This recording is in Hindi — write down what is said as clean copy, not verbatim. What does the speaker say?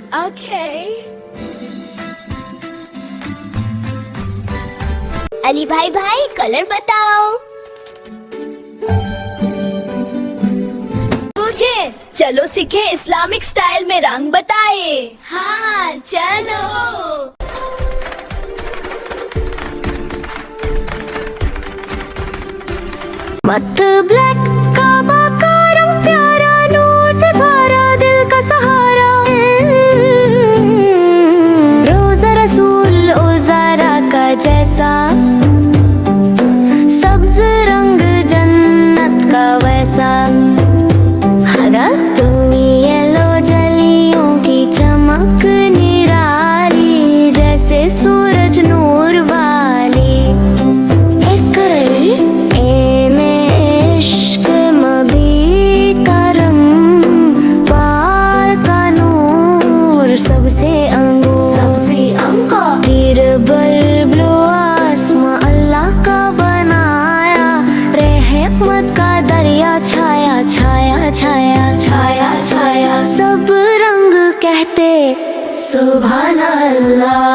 Okay. अली भाई भाई कलर बताओ मुझे चलो सीखे इस्लामिक स्टाइल में रंग बताए। हाँ चलो। मत ब्लैक काबा का रंग प्यारा नूर से भरा दिल का सहारा रोजा रसूल उजारा का जैसा सब्ज रंग जन्नत का वैसा तुम येलो जलियों की चमक निराली जैसे सूरज नूर वाली सबसे अंगूर तीर बल्ब आसमां अल्लाह का बनाया रहमत का दरिया छाया छाया छाया छाया छाया सब रंग कहते सुभान अल्लाह।